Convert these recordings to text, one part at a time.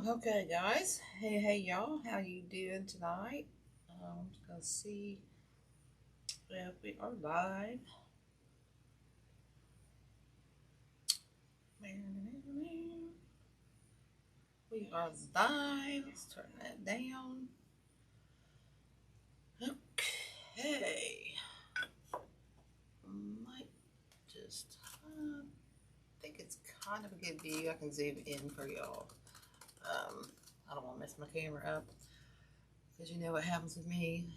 Okay, guys. Hey, y'all. How you doing tonight? I'm just gonna see if we are live. We are live. Let's turn that down. Okay. Might just think it's kind of a good view. I can zoom in for y'all. I don't want to mess my camera up because you know what happens with me.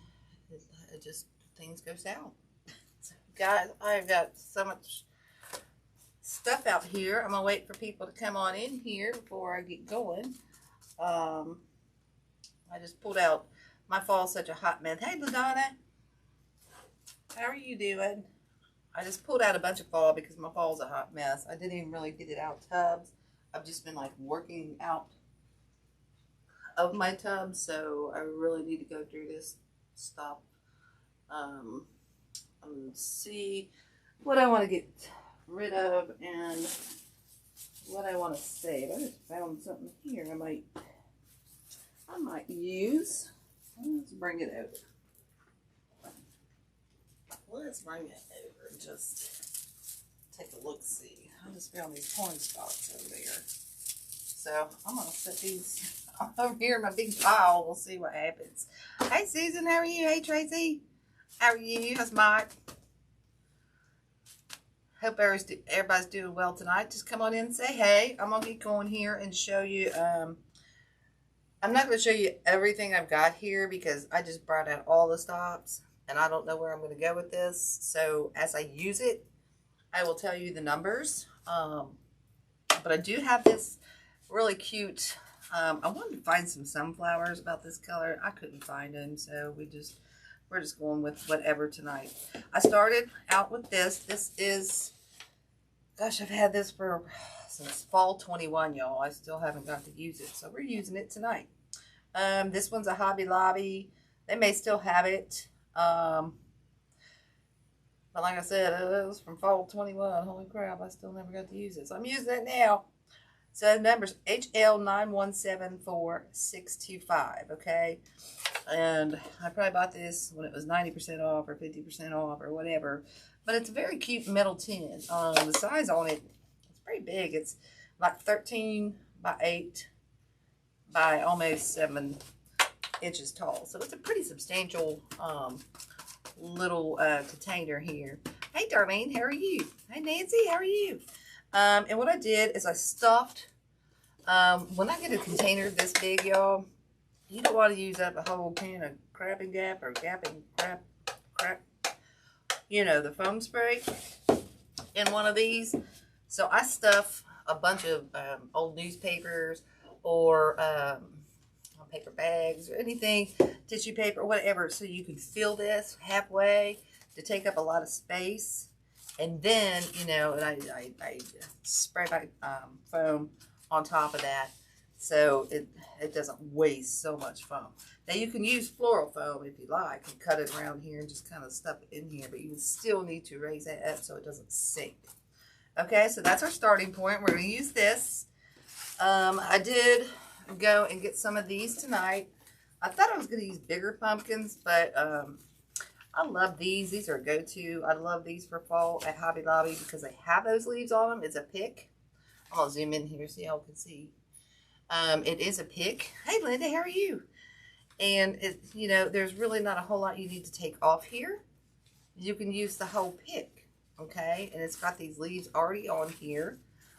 It just things go south. So, guys, I've got so much stuff out here. I'm gonna wait for people to come on in here before I get going. I just pulled out my fall's such a hot mess. Hey, LaDonna, how are you doing? I just pulled out a bunch of fall because my fall's a hot mess. I didn't even really get it out of tubs. I've just been like working out of my tub, so I really need to go through this stuff. Let's see what I want to get rid of and what I want to save. I just found something here I might use. Let's bring it over. Let's bring it over and just take a look. See, I just found these corn stalks over there, so I'm gonna set these over here in my big pile. We'll see what happens. Hey, Susan, how are you? Hey, Tracy, how are you? How's Mike? Hope everybody's doing well tonight. Just come on in and say hey. I'm going to get going here and show you. I'm not going to show you everything I've got here because I just brought out all the stops and I don't know where I'm going to go with this. So as I use it, I will tell you the numbers. But I do have this really cute. I wanted to find some sunflowers about this color. I couldn't find them, so we're just going with whatever tonight. I started out with this. This is, gosh, I've had this since fall 21, y'all. I still haven't got to use it, so we're using it tonight. This one's a Hobby Lobby. They may still have it. But like I said, it was from fall 21. Holy crap, I still never got to use it. So I'm using it now. So numbers HL9174-625, okay? And I probably bought this when it was 90% off or 50% off or whatever. But it's a very cute metal tin. The size on it, it's pretty big. It's like 13 by 8 by almost 7 inches tall. So it's a pretty substantial little container here. Hey, Darlene, how are you? Hey, Nancy, how are you? And what I did is I stuffed, when I get a container this big, y'all, you don't want to use up a whole can of Crab and Gap or Gap and Crap, you know, the foam spray in one of these. So I stuff a bunch of old newspapers or paper bags or anything, tissue paper, whatever, so you can fill this halfway to take up a lot of space. And then, you know, and I spray my foam on top of that so it doesn't waste so much foam. Now, you can use floral foam if you like and cut it around here and just kind of stuff it in here, but you still need to raise that up so it doesn't sink. Okay, so that's our starting point. We're going to use this. I did go and get some of these tonight. I thought I was going to use bigger pumpkins, but I love these. These are a go-to. I love these for fall at Hobby Lobby because they have those leaves on them. It's a pick. I'm going to zoom in here so y'all can see. It is a pick. Hey, Linda, how are you? And, you know, there's really not a whole lot you need to take off here. You can use the whole pick, okay? And it's got these leaves already on here,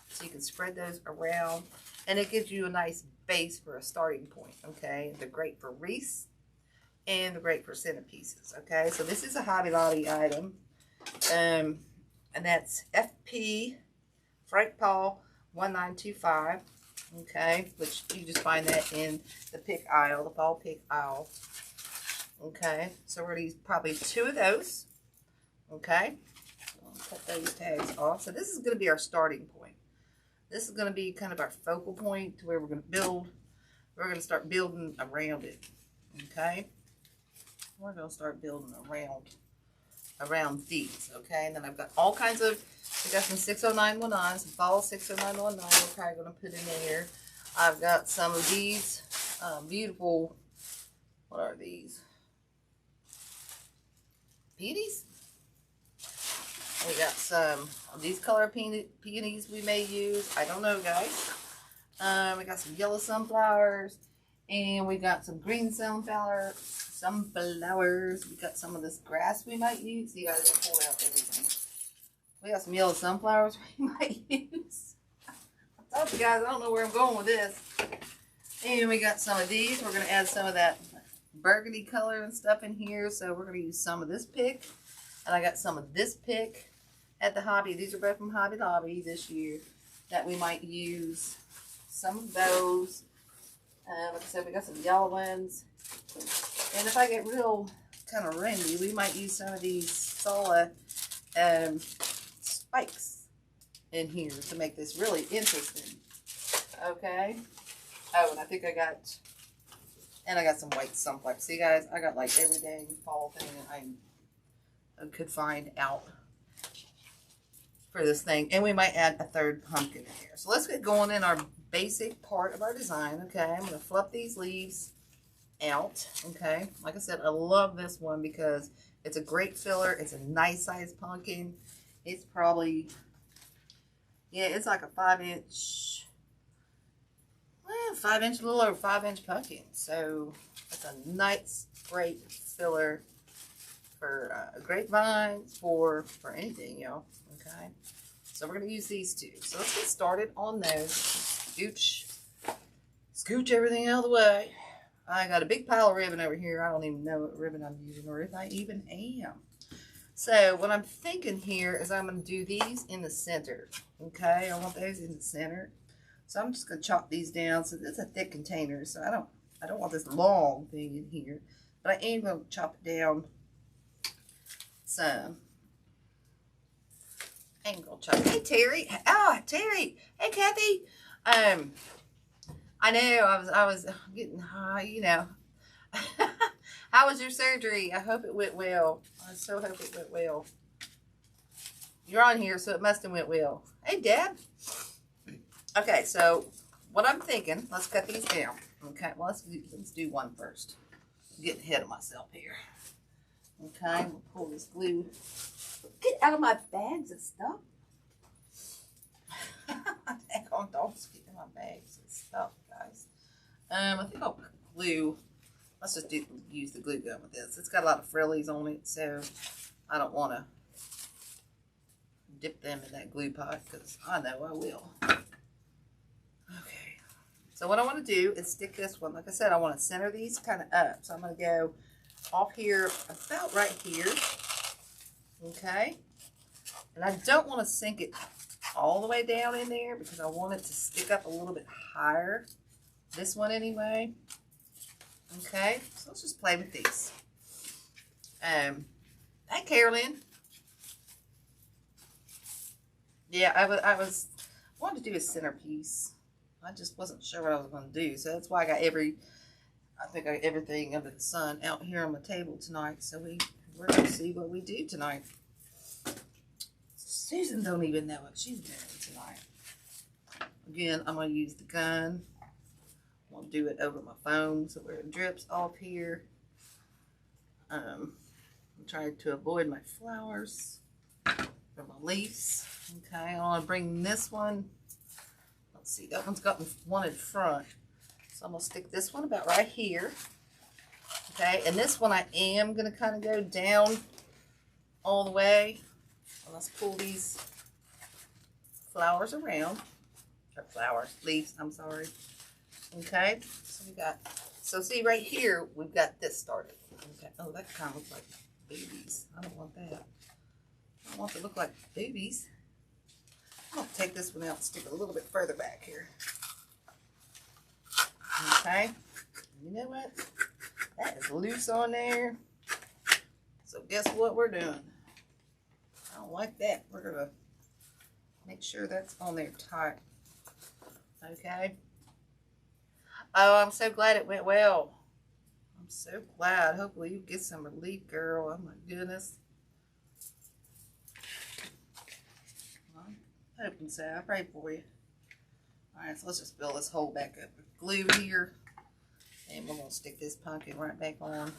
so you can spread those around. And it gives you a nice base for a starting point, okay? They're great for wreaths. And they're great for centerpieces, okay? So this is a Hobby Lobby item. And that's FP Frank Paul 1925, okay? Which you just find that in the pick aisle, the fall pick aisle, okay? So we're going to use probably 2 of those, okay? I'll cut those tags off. So this is going to be our starting point. This is going to be kind of our focal point to where we're going to build. We're going to start building around it, okay? We're going to start building around these, okay? And then I've got all kinds of, we got some 60919, some fall 60919 we're probably going to put in there. I've got some of these beautiful, what are these? Peonies? We got some of these color peonies we may use. I don't know, guys. We got some yellow sunflowers. And we got some green sunflowers. We got some of this grass we might use. See, guys, I pulled out everything. We got some yellow sunflowers we might use. I told you guys, I don't know where I'm going with this. And we got some of these. We're going to add some of that burgundy color and stuff in here. So we're going to use some of this pick. And I got some of this pick at the Hobby. These are both from Hobby Lobby this year that we might use. Some of those. Like I said, we got some yellow ones. And if I get real kind of randy, we might use some of these Sola spikes in here to make this really interesting. Okay. Oh, and I think I got some white sunflowers. See, guys, I got like every dang fall thing that I could find out for this thing. And we might add a third pumpkin in here. So let's get going in our basic part of our design. Okay, I'm going to fluff these leaves out. Okay, like I said, I love this one because it's a great filler. It's a nice size pumpkin. It's probably, yeah, it's like a 5-inch, well, 5-inch, a little over 5-inch pumpkin. So it's a nice, great filler for grapevines, for anything, y'all. Okay, so we're going to use these two. So let's get started on those. Scooch everything out of the way. I got a big pile of ribbon over here. I don't even know what ribbon I'm using or if I even am. So what I'm thinking here is I'm going to do these in the center. Okay, I want those in the center. So I'm just going to chop these down. So it's a thick container, so I don't want this long thing in here. But I am going to chop it down some. I ain't gonna chop. Hey Terry. Oh, Terry. Hey Kathy. I know I was getting high, you know. How was your surgery? I hope it went well. I so hope it went well. You're on here, so it must have went well. Hey, Dad. Okay, so what I'm thinking, let's cut these down. Okay, well, let's do one first. I'm getting ahead of myself here. Okay, we'll pull this glue. Get out of my bags of stuff. Don't get in my bags and stuff, guys. I think I'll put glue. Let's just use the glue gun with this. It's got a lot of frillies on it, so I don't want to dip them in that glue pot because I know I will. Okay, so what I want to do is stick this one. Like I said, I want to center these kind of up. So I'm going to go off here about right here. Okay, and I don't want to sink it all the way down in there because I want it to stick up a little bit higher. This one anyway. Okay, so let's just play with these. Hey Carolyn. Yeah, I wanted to do a centerpiece. I just wasn't sure what I was going to do, so that's why I got everything under the sun out here on my table tonight. So we're going to see what we do tonight. Susan don't even know what she's doing tonight. Again, I'm going to use the gun. I'm going to do it over my phone so where it drips off here. I'm trying to avoid my flowers or my leaves. Okay, I want to bring this one. Let's see, that one's got one in front. So I'm going to stick this one about right here. Okay, and this one I am going to kind of go down all the way. Let's pull these flowers around. Or leaves, I'm sorry. Okay, so see right here, we've got this started. Okay, oh, that kind of looks like babies. I don't want that. I want it to look like babies. I'm going to take this one out and stick it a little bit further back here. Okay, you know what? That is loose on there. So guess what we're doing? I don't like that. We're going to make sure that's on there tight. Okay. Oh, I'm so glad it went well. I'm so glad. Hopefully you get some relief, girl. Oh my goodness. I'm hoping so. I pray for you. Alright, so let's just fill this hole back up with glue here. And we're going to stick this pumpkin right back on.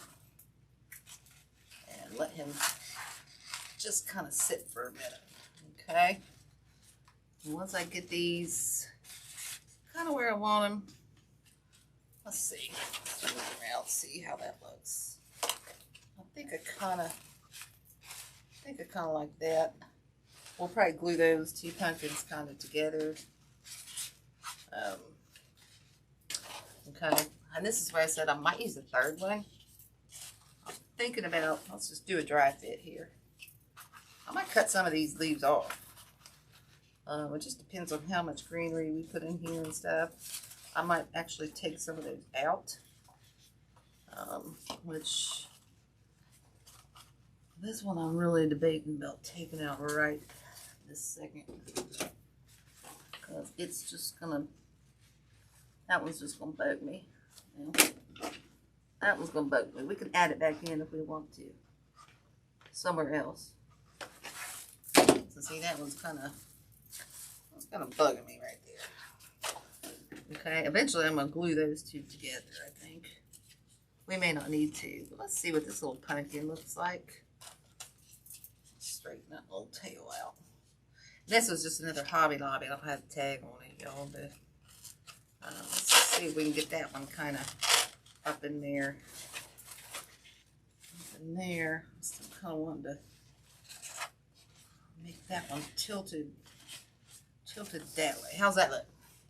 And let him just kind of sit for a minute. Okay? And once I get these kind of where I want them, let's see. Let's move around, see how that looks. I think I kind of like that. We'll probably glue those two pumpkins kind of together. Okay, and this is where I said I might use the third one. I'm thinking about, let's just do a dry fit here. I might cut some of these leaves off. It just depends on how much greenery we put in here and stuff. I might actually take some of those out. Which, this one I'm really debating about taking out right this second. Because it's just gonna, that one's just gonna bug me. That one's gonna bug me. We can add it back in if we want to. Somewhere else. So see, that one's kind of bugging me right there. Okay, eventually I'm gonna glue those two together, I think. We may not need to, but let's see what this little pumpkin looks like. Straighten that little tail out. This was just another Hobby Lobby. I don't have a tag on it, y'all, but let's see if we can get that one kind of up in there. Up in there. I still kind of wanted to make that one tilted that way. How's that look?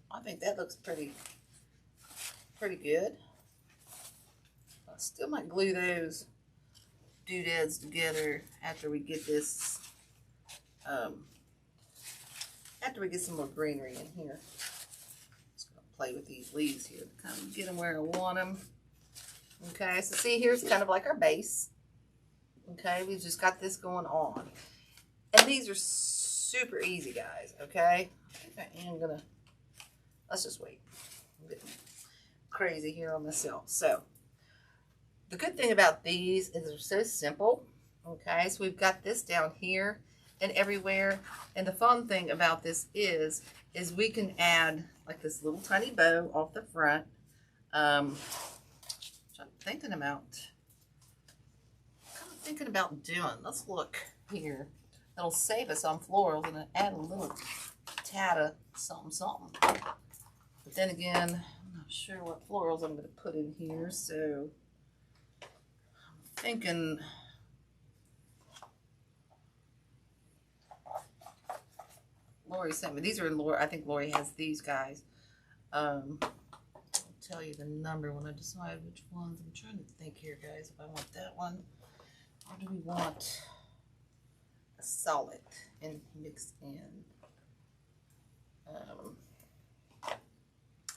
I think that looks pretty good. I still might glue those doodads together after we get this, after we get some more greenery in here. Just gonna play with these leaves here to kind of get them where I want them. Okay, so see, here's kind of like our base. Okay, we've just got this going on. And these are super easy, guys, okay? I think I am gonna, let's just wait. I'm getting crazy here on myself. So, the good thing about these is they're so simple, okay? So we've got this down here and everywhere. And the fun thing about this is we can add like this little tiny bow off the front, which I'm thinking about doing. Let's look here. It'll save us on florals and add a little tad of something. But then again, I'm not sure what florals I'm going to put in here, so I'm thinking Lori sent me. These are in Lori. I think Lori has these guys. I'll tell you the number when I decide which ones. I'm trying to think here, guys, if I want that one or do we want a solid and mixed in.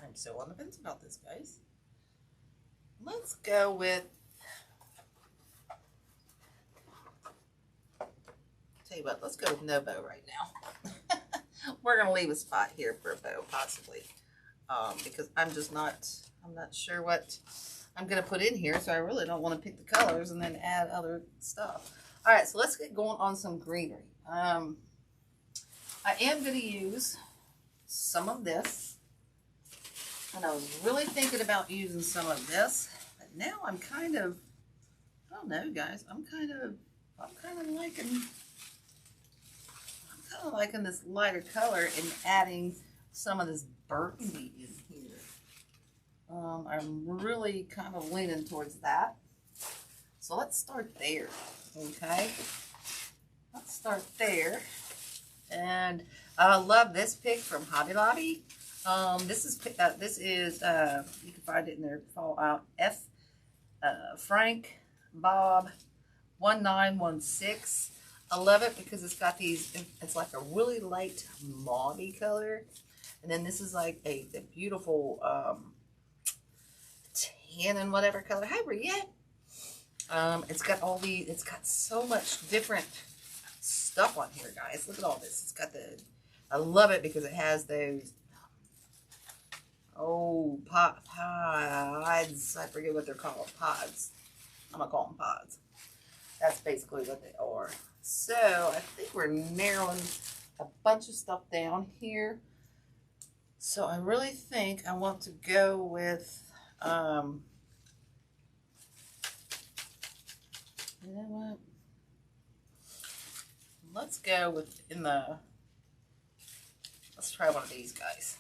I'm so on the fence about this, guys. Let's go with, tell you what, let's go with no bow right now. We're gonna leave a spot here for a bow possibly, because I'm not sure what I'm gonna put in here, so I really don't want to pick the colors and then add other stuff. All right, so let's get going on some greenery. I am going to use some of this, and I was really thinking about using some of this, but now I'm kind of, I don't know, guys, I'm kind of liking this lighter color and adding some of this burgundy in here. I'm really kind of leaning towards that. So let's start there, okay? Let's start there. And I love this pick from Hobby Lobby. This is you can find it in their Fallout F. Frank Bob 1916. I love it because it's got these, it's like a really light mauvey color. And then this is like a beautiful tan and whatever color. Hi, Bria. It's got so much different stuff on here, guys. Look at all this. It's got I love it because it has those, pods. I forget what they're called. Pods. I'm going to call them pods. That's basically what they are. So, I think we're narrowing a bunch of stuff down here. So I really think I want to go with, you know what? Let's go with let's try one of these guys.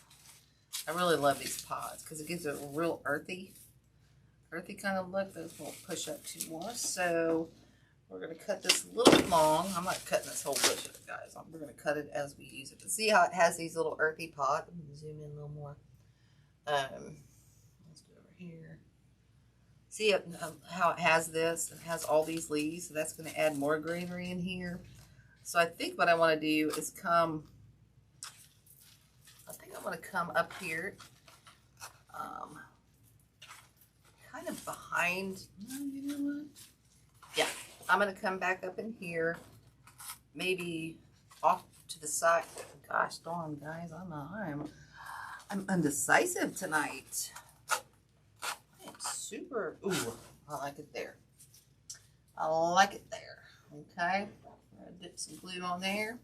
I really love these pods because it gives it a real earthy kind of look. Those won't push up too much. So we're going to cut this a little long. I'm not cutting this whole bush of it, guys. We're going to cut it as we use it. But see how it has these little earthy pods? I'm going to zoom in a little more. Let's go over here. See how it has this? It has all these leaves. So that's going to add more greenery in here. So I think what I want to do is I want to come up here, kind of behind, you know what? Yeah, I'm going to come back up in here, maybe off to the side. Gosh darn, guys, I'm undecisive tonight. It's super, ooh, I like it there. I like it there, okay? I'm going to dip some glue on there.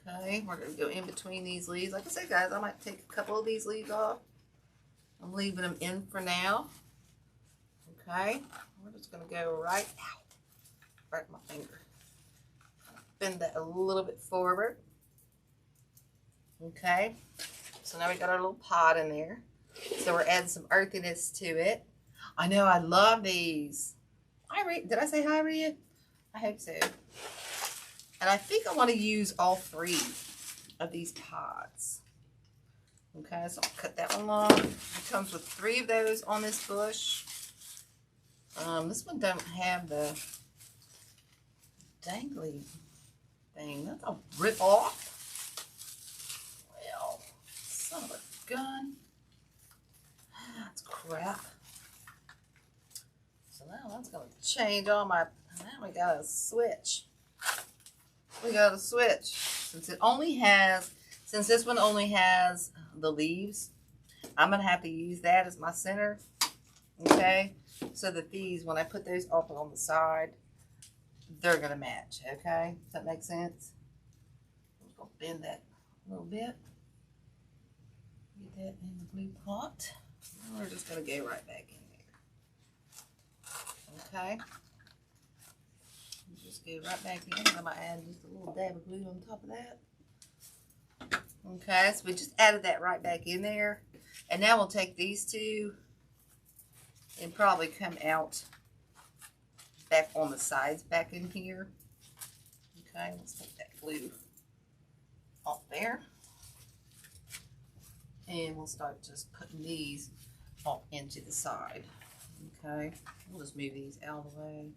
Okay, we're going to go in between these leaves. Like I said, guys, I might take a couple of these leaves off. I'm leaving them in for now. Okay, we're just going to go right my finger. Bend that a little bit forward. Okay, so now we got our little pod in there. So we're adding some earthiness to it. I know, I love these. Did I say hi, Rhea? I hope so. And I think I want to use all 3 of these pods. Okay, so I'll cut that one long. It comes with 3 of those on this bush. This one don't have the dangly thing. That's a rip off. Well, son of a gun. That's crap. So now that's going to change all my... Now we got to switch. We got to switch. Since this one only has the leaves, I'm going to have to use that as my center. Okay? So that these, when I put those up on the side, they're going to match. Okay? Does that make sense? I'm just going to bend that a little bit. Get that in the glue pot. And we're just going to go right back in there. Okay? Just go right back in. I'm going to add just a little dab of glue on top of that. Okay, so we just added that right back in there. And now we'll take these 2 and probably come out back on the sides back in here. Okay, let's take that glue off there. And we'll start just putting these off into the side. Okay, we'll just move these out of the way.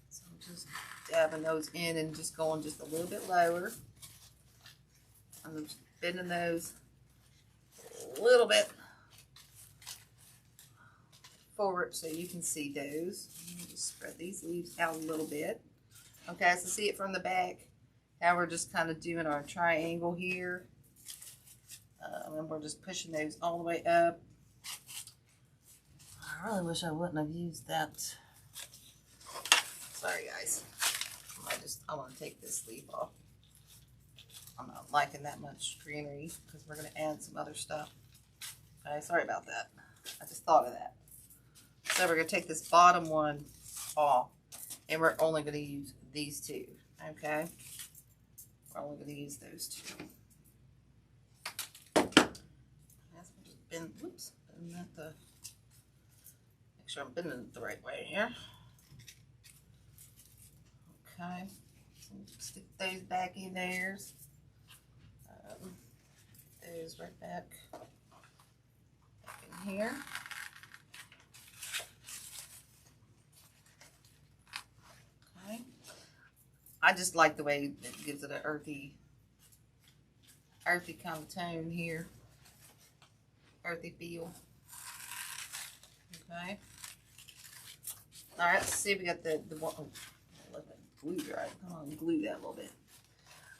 So just dabbing those in and just going just a little bit lower. I'm just bending those a little bit forward so you can see those. Just spread these leaves out a little bit. Okay, so see it from the back. Now we're just kind of doing our triangle here. And we're just pushing those all the way up. I really wish I wouldn't have used that. Sorry, guys. I want to take this leaf off. I'm not liking that much greenery because we're going to add some other stuff. Okay, sorry about that. I just thought of that. So we're going to take this bottom one off, and we're only going to use these 2. Okay, we're only going to use those 2. Just bend. Whoops, bend that make sure I'm bending it the right way here. Okay, so stick those back in there. Those right back in here. Okay, I just like the way it gives it an earthy kind of tone here, earthy feel. Okay. All right, let's see if we got the one. Oh, let that glue dry. Come on, glue that a little bit.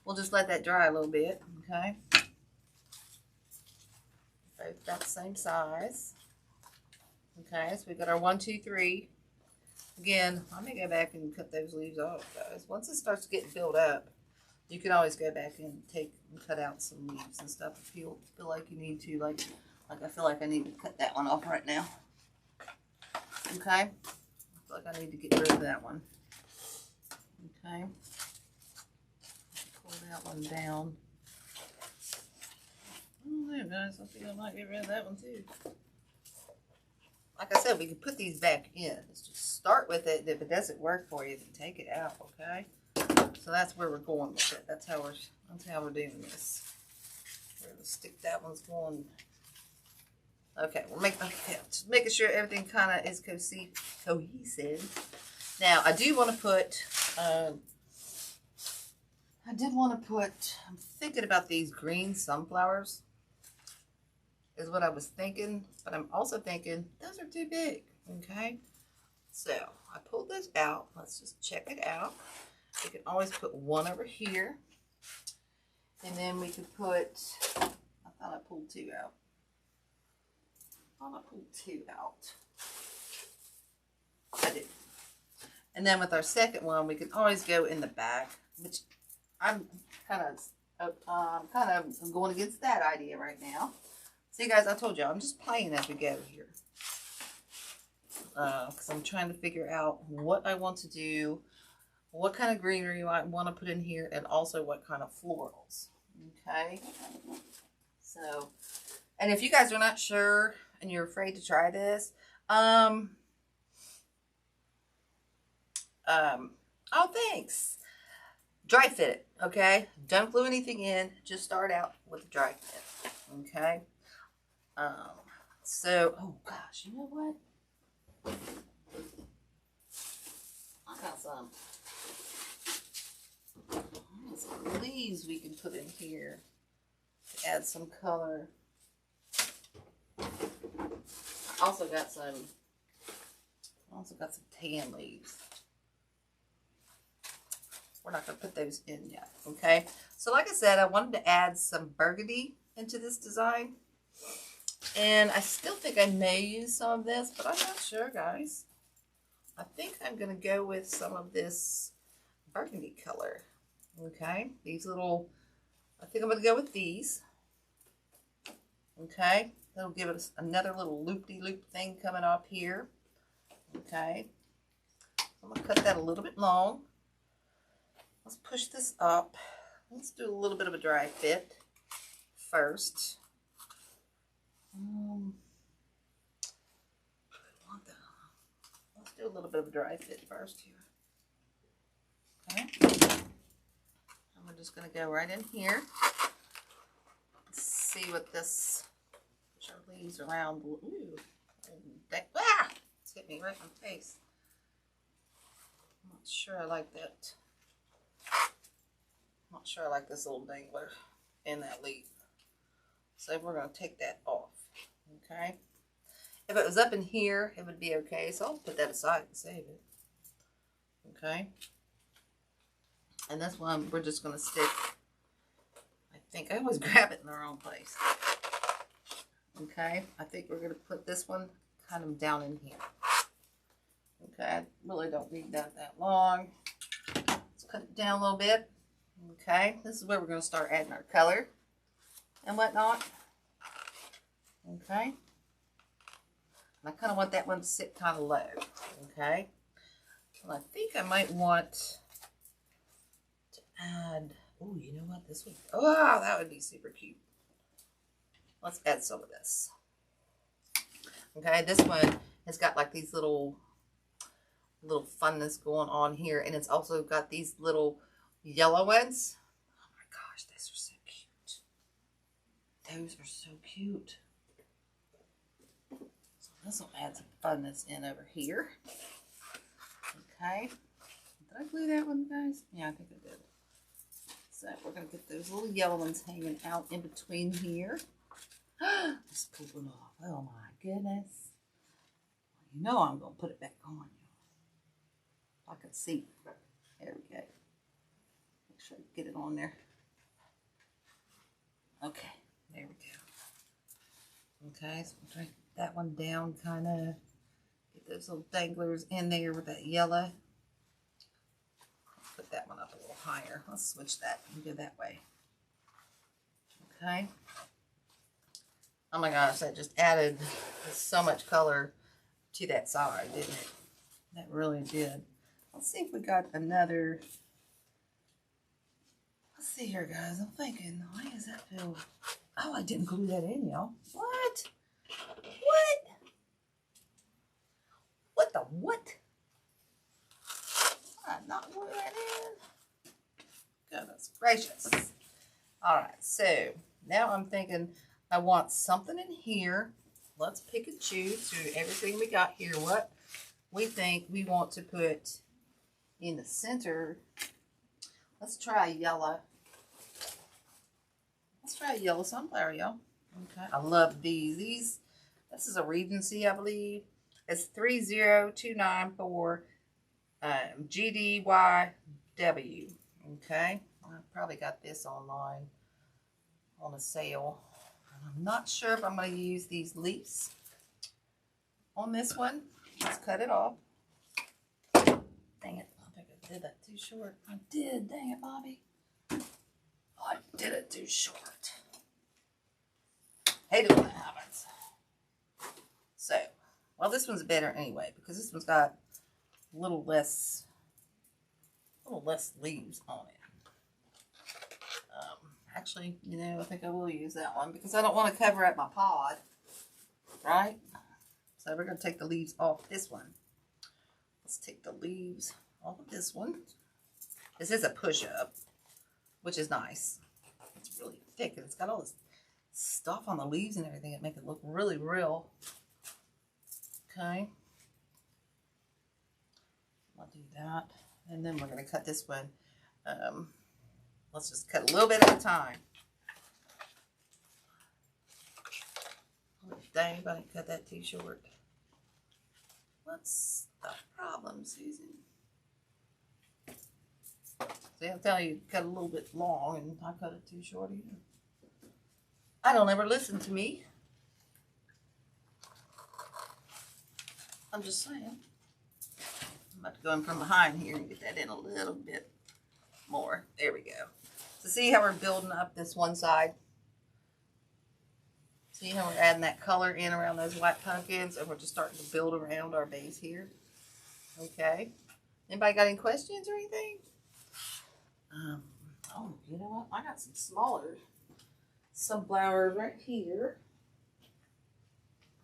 We'll just let that dry a little bit. Okay. Both about the same size. Okay, so we got our 1, 2, 3. Again, I'm gonna go back and cut those leaves off, guys. Once it starts to get built up, You can always go back and cut out some leaves and stuff if you feel like you need to. Like I feel like I need to cut that one off right now. Okay? I feel like I need to get rid of that one. Okay? Pull that one down. Oh, there, guys. I think I might get rid of that one too. Like I said, we can put these back in. Let's just start with it. If it doesn't work for you, then take it out, okay? So that's where we're going with it. That's how we're doing this. We're gonna stick that one's going. Okay, just making sure everything kind of is cohesive. Now, I do want to put. I'm thinking about these green sunflowers. Is what I was thinking, but I'm also thinking those are too big. Okay, so I pulled this out. Let's just check it out. We can always put one over here, and then we could put. I thought I pulled two out. I did. And then with our second one, we can always go in the back, which I'm kind of going against that idea right now. See, guys, I told you, I'm just playing as we go here. Because I'm trying to figure out what I want to do, what kind of greenery I want to put in here, and also what kind of florals. Okay? So, and if you guys are not sure and you're afraid to try this, oh, thanks. Dry fit it, okay? Don't glue anything in. Just start out with a dry fit, okay? So, oh gosh, you know what? I got some leaves we can put in here to add some color. I also got some tan leaves. We're not going to put those in yet, okay? So like I said, I wanted to add some burgundy into this design. And I still think I may use some of this, but I'm not sure, guys. I think I'm going to go with some of this burgundy color. Okay? These little, I think I'm going to go with these. Okay? That'll give us another little loop-de-loop thing coming up here. Okay? I'm going to cut that a little bit long. Let's push this up. Let's do a little bit of a dry fit first. Let's do a little bit of a dry fit first here. Okay. And we're just going to go right in here. Let's see what this, push our leaves around. Ooh. It's hit me right in the face. I'm not sure I like that. I'm not sure I like this little dangler in that leaf. So we're going to take that off. Okay. If it was up in here, it would be okay. So I'll put that aside and save it. Okay. And this one, we're just going to stick. I think I always grab it in the wrong place. Okay. I think we're going to put this one kind of down in here. Okay. I really don't need that long. Let's cut it down a little bit. Okay. This is where we're going to start adding our color and whatnot. Okay. And I kind of want that one to sit kind of low. Okay. Well, I think I might want to add, oh, you know what? This would, oh, that would be super cute. Let's add some of this. Okay. This one has got like these little funness going on here. And it's also got these little yellow ones. Oh my gosh, those are so cute. Those are so cute. So this will add some funness in over here. Okay. Did I glue that one, guys? Yeah, I think I did. So we're going to get those little yellow ones hanging out in between here. Let's pull one off. Oh my goodness. You know I'm going to put it back on. I can see. There we go. Make sure I get it on there. Okay, there we go. Okay, so we'll take that one down, kind of get those little danglers in there with that yellow. Put that one up a little higher. Let's switch that and go that way. Okay. Oh my gosh, that just added so much color to that side, didn't it? That really did. Let's see if we got another. Let's see here, guys. I'm thinking, why does that feel? Oh, I didn't glue that in, y'all. What? What? What the what? I did not glue that in. Goodness gracious. All right, so now I'm thinking I want something in here. Let's pick and choose through everything we got here. What we think we want to put in the center. Let's try yellow. Let's try yellow sunflower, y'all. Okay, I love these. This is a Regency, I believe. It's 30294 GDYW. Okay, I probably got this online on a sale. I'm not sure if I'm going to use these leaves on this one. Let's cut it off. Dang it. I think I did that too short. I did. Dang it, Bobby. I did it too short. Hate it when that happens. So, well, this one's better anyway because this one's got a little less leaves on it. Actually, you know, I think I will use that one because I don't want to cover up my pod, right? So we're going to take the leaves off this one. Let's take the leaves off of this one. This is a push-up, which is nice. It's really thick and it's got all this stuff on the leaves and everything that make it look really real. Okay. I'll do that. And then we're going to cut this one. Let's just cut a little bit at a time. Dang, I didn't cut that too short. What's the problem, Susan? See, I'll tell you, cut a little bit long, and I cut it too short either. I don't ever listen to me. I'm just saying. I'm about to go in from behind here and get that in a little bit more. There we go. So see how we're building up this one side? See how we're adding that color in around those white pumpkins, and we're just starting to build around our base here. Okay. Anybody got any questions or anything? Oh, you know what? I got some smaller sunflowers right here.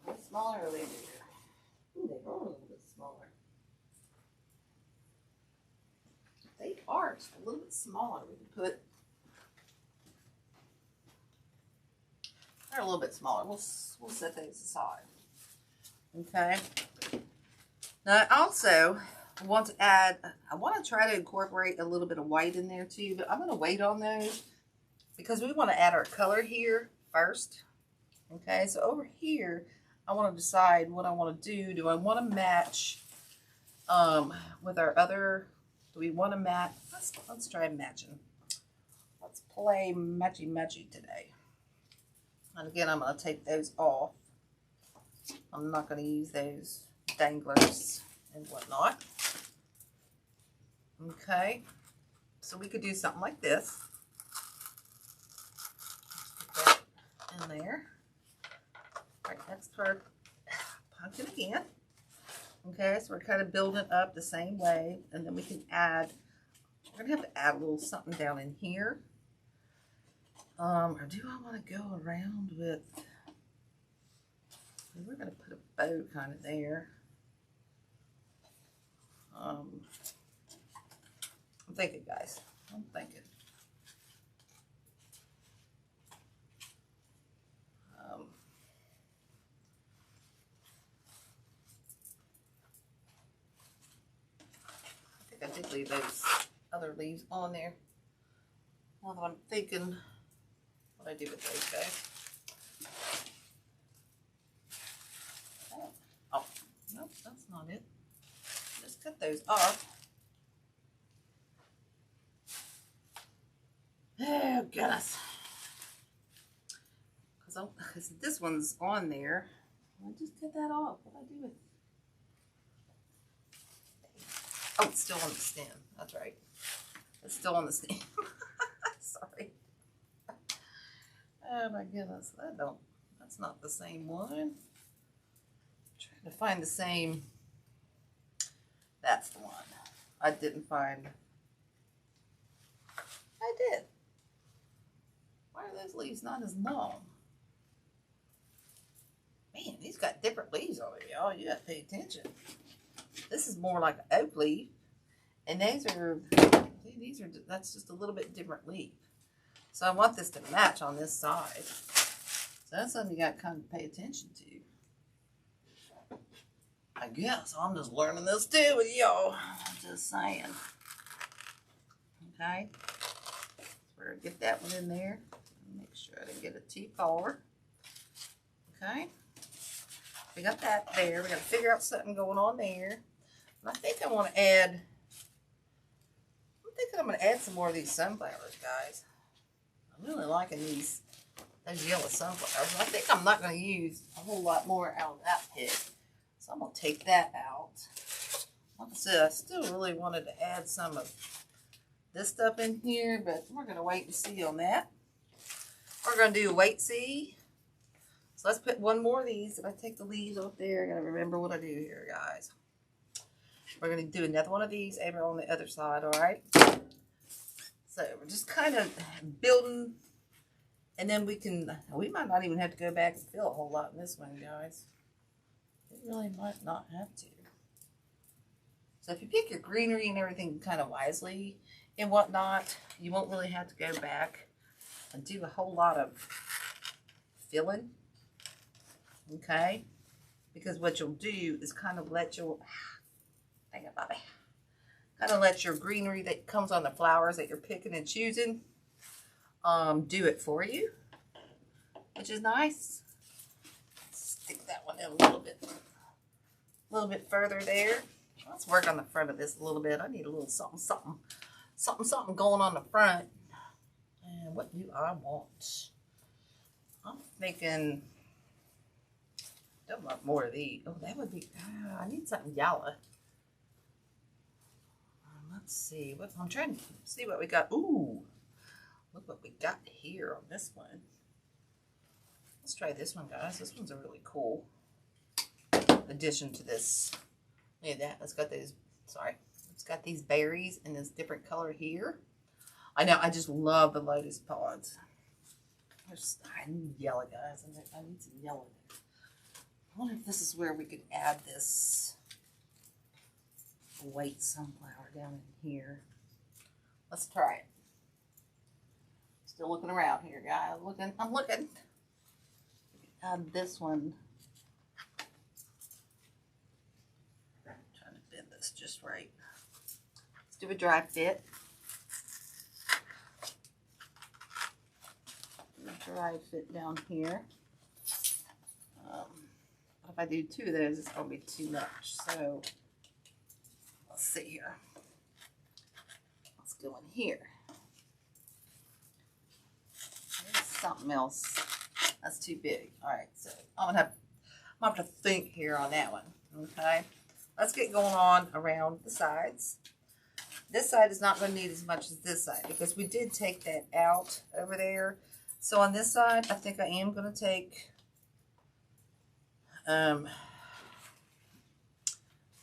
What's smaller over there? Ooh, they are a little bit smaller. They are just a little bit smaller. We can put. They're a little bit smaller. We'll set those aside. Okay. Now I also want to add. I want to try to incorporate a little bit of white in there too, but I'm going to wait on those because we want to add our color here first. Okay. So over here, I want to decide what I want to do. Do I want to match with our other? Do we want to match? Let's try matching. Let's play matchy today. And again, I'm going to take those off. I'm not going to use those danglers and whatnot. Okay. So we could do something like this. Put that in there. Right next to our pumpkin again. Okay, so we're kind of building up the same way. And then we can add, we're going to have to add a little something down in here. Or do I want to go around with, we're going to put a bow kind of there. I'm thinking, guys. I'm thinking. I think I did leave those other leaves on there. Now that I'm thinking what I do with those guys. Oh, nope, that's not it. Just cut those off. Oh, goodness. Because this one's on there. I just cut that off. What do I do with it? Oh, it's still on the stem. That's right. This still on the stem. Sorry. Oh my goodness, that's not the same one. I'm trying to find the same. That's the one. I didn't find. I did. Why are those leaves not as long? Man, these got different leaves on it, y'all. You gotta pay attention. This is more like an oak leaf. And these are, that's just a little bit different leaf. So I want this to match on this side. So that's something you got to kind of pay attention to. I guess I'm just learning this too with y'all. Just saying. Okay. So we're going to get that one in there. Make sure I didn't get it too far. Okay. We got that there. We got to figure out something going on there. And I think I want to add, I'm going to add some more of these sunflowers, guys. I'm really liking those yellow sunflowers. I think I'm not going to use a whole lot more out of that pit. So I'm going to take that out. Like I said, I still really wanted to add some of this stuff in here, but we're going to wait and see on that. We're going to do wait see. So let's put one more of these. If I take the leaves off there, I got to remember what I do here, guys. We're going to do another one of these over on the other side, all right? So we're just kind of building, and then we might not even have to go back and fill a whole lot in this one, guys. We really might not have to. So if you pick your greenery and everything kind of wisely and whatnot, you won't really have to go back and do a whole lot of filling, okay? Because what you'll do is kind of let your, hang on, Bobby. Kind of let your greenery that comes on the flowers that you're picking and choosing do it for you, which is nice. Stick that one in a little bit further there. Let's work on the front of this a little bit. I need a little something going on the front. And what do I want? I'm thinking, don't want more of these. Oh, that would be, I need something yellow. Let's see. I'm trying to see what we got. Ooh, look what we got here on this one. Let's try this one, guys. This one's a really cool addition to this. Look at that. It's got these, sorry. It's got these berries in this different color here. I know, I just love the lotus pods. I need yellow, guys. I need some yellow there. I wonder if this is where we could add this white sunflower down in here. Let's try it. Still looking around here, guys. I'm looking. Add this one. I'm trying to bend this just right. Let's do a dry fit. Dry fit down here. If I do two of those, it's going to be too much. So let's see here. Let's go in here. There's something else. That's too big. All right, so I'm gonna have to think here on that one. Okay, let's get going on around the sides. This side is not going to need as much as this side because we did take that out over there. So on this side, I think I am going to take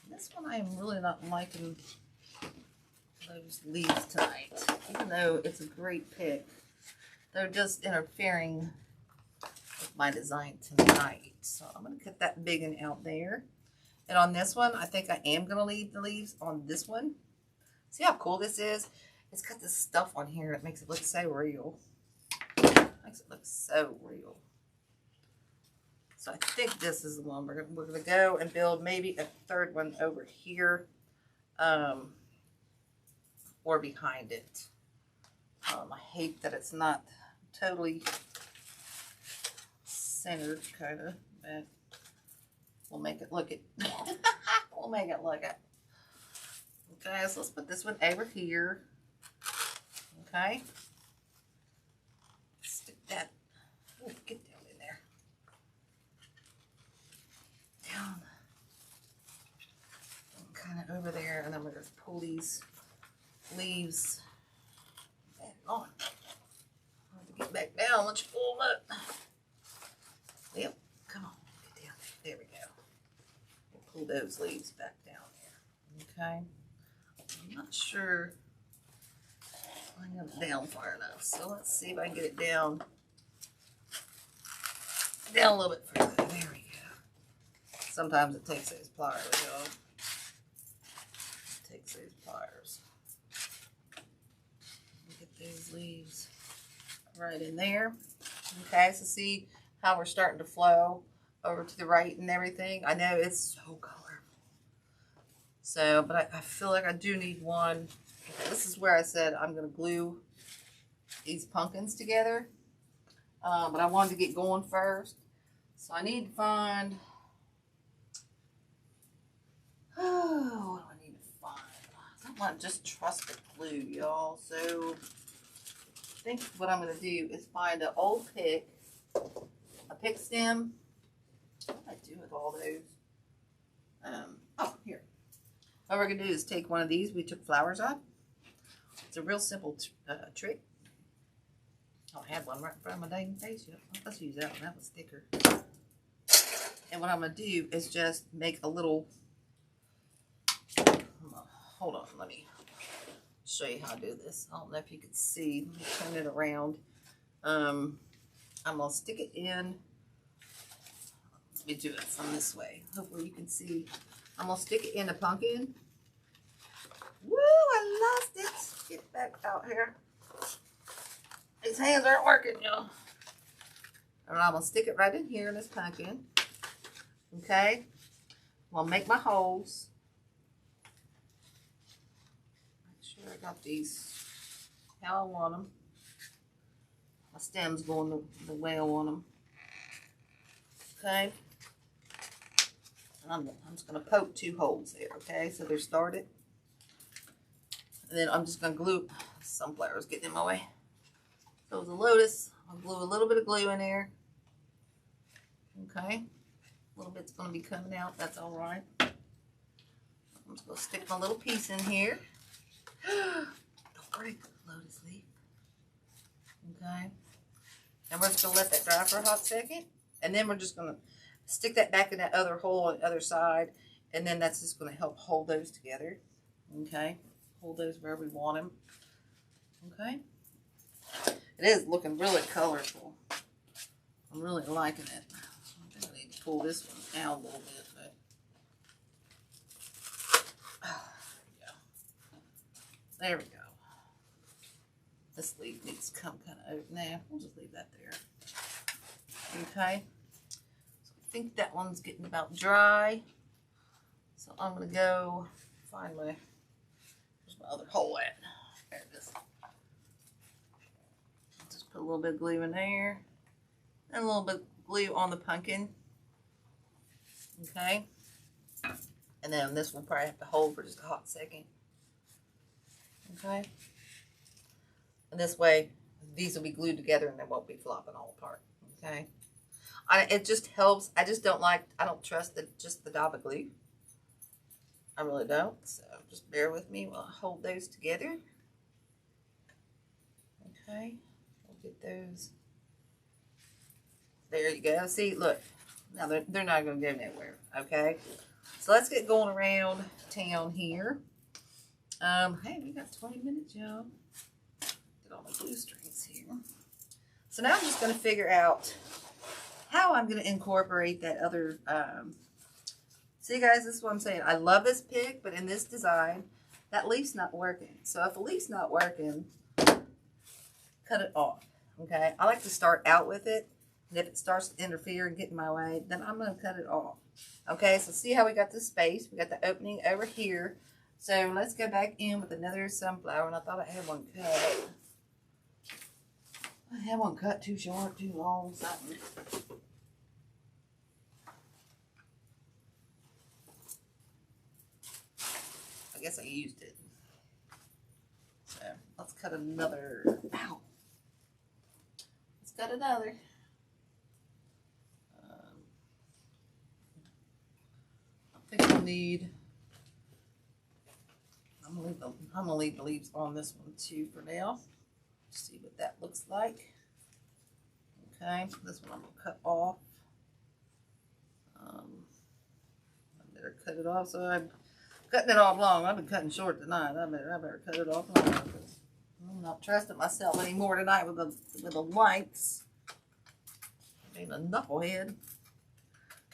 this one. I am really not liking those leaves tonight, even though it's a great pick. They're just interfering with my design tonight. So I'm going to cut that big one out there. And on this one, I think I am going to leave the leaves on this one. See how cool this is? It's got this stuff on here that makes it look so real. Makes it look so real. So I think this is the one we're going to go and build maybe a third one over here, or behind it. I hate that it's not totally centered, kind of, but we'll make it look it. We'll make it look it. Okay, so let's put this one over here. Okay. Stick that. Oh, get down in there. Down. And kind of over there, and then we're going to pull these leaves on. I have to get back down once you pull up. Yep, come on, get down there. There we go. We'll pull those leaves back down there. Okay. I'm not sure I got it down far enough. So let's see if I can get it down a little bit further. There we go. Sometimes it takes those pliers, y'all. It takes those pliers. Get those leaves right in there. Okay, so see how we're starting to flow over to the right and everything. I know it's so colorful. So, but I feel like I do need one. This is where I said I'm going to glue these pumpkins together. But I wanted to get going first. So I need to find, what do I need to find? I don't want just trusted glue, y'all. So I think what I'm going to do is find an old pick, a pick stem. What do I do with all those? Oh, here. What we're going to do is take one of these. We took flowers off. It's a real simple trick. Oh, I had one right in front of my dang face. Yep. Let's use that one. That was thicker. And what I'm going to do is just make a little... Hold on. Let me show you how to do this. I don't know if you can see. Let me turn it around. I'm going to stick it in. Let me do it from this way. Hopefully you can see. I'm going to stick it in the pumpkin. Woo! I lost it. Get back out here. These hands aren't working, y'all. And I'm going to stick it right in here in this pumpkin. Okay? I'm going to make my holes. Make sure I got these how I want them. My stem's going the way I want them. Okay? And I'm just going to poke 2 holes there, okay? So they're started. And then I'm just going to glue. Some flowers getting in my way. So the lotus, I'll glue a little bit of glue in there. Okay. A little bit's going to be coming out. That's all right. I'm just going to stick my little piece in here. Don't break the lotus leaf. Okay. And we're just going to let that dry for a hot second. And then we're just going to stick that back in that other hole on the other side. And then that's just going to help hold those together. Okay. Hold those where we want them. Okay. It is looking really colorful. I'm really liking it. I think I need to pull this one out a little bit. But, yeah. There we go. This leaf needs to come kind of out. Nah, we'll just leave that there. Okay. So I think that one's getting about dry. So I'm going to go find my, where's my other hole at? There it is. Just put a little bit of glue in there. And a little bit of glue on the pumpkin. Okay. And then this will probably have to hold for just a hot second. Okay. And this way, these will be glued together and they won't be flopping all apart. Okay. It just helps. I just don't like, I don't trust just the dab of glue. I really don't. So just bear with me while I hold those together. Okay. We'll get those. There you go. See, look. Now they're not going to go nowhere. Okay. So let's get going around town here. Hey, we got 20 minutes, y'all. Get all my glue strings here. So now I'm just going to figure out how I'm going to incorporate that other, see guys, this is what I'm saying. I love this pick, but in this design, that leaf's not working. So if a leaf's not working, cut it off, okay? I like to start out with it, and if it starts to interfere and get in my way, then I'm going to cut it off. Okay, so see how we got this space? We got the opening over here. So let's go back in with another sunflower, and I thought I had one cut. I had one cut too short, too long, something. I guess I used it. So let's cut another. Ow. Let's cut another. I think we'll need. I'm gonna leave the leaves on this one too for now. See what that looks like. Okay, this one I'm gonna cut off. I better cut it off. So I'm cutting it off long. I've been cutting short tonight. I better cut it off long because I'm not trusting myself anymore tonight with the lengths. Being a knucklehead.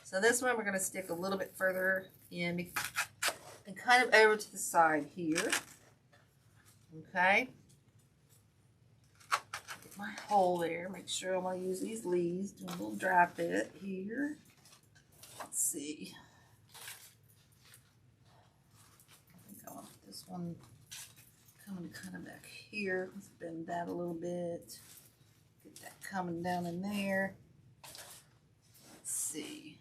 So this one we're gonna stick a little bit further in and kind of over to the side here. Okay. Get my hole there. Make sure I'm gonna use these leaves. Do a little dry fit here. Let's see. I think I want this one coming kind of back here. Let's bend that a little bit. Get that coming down in there. Let's see.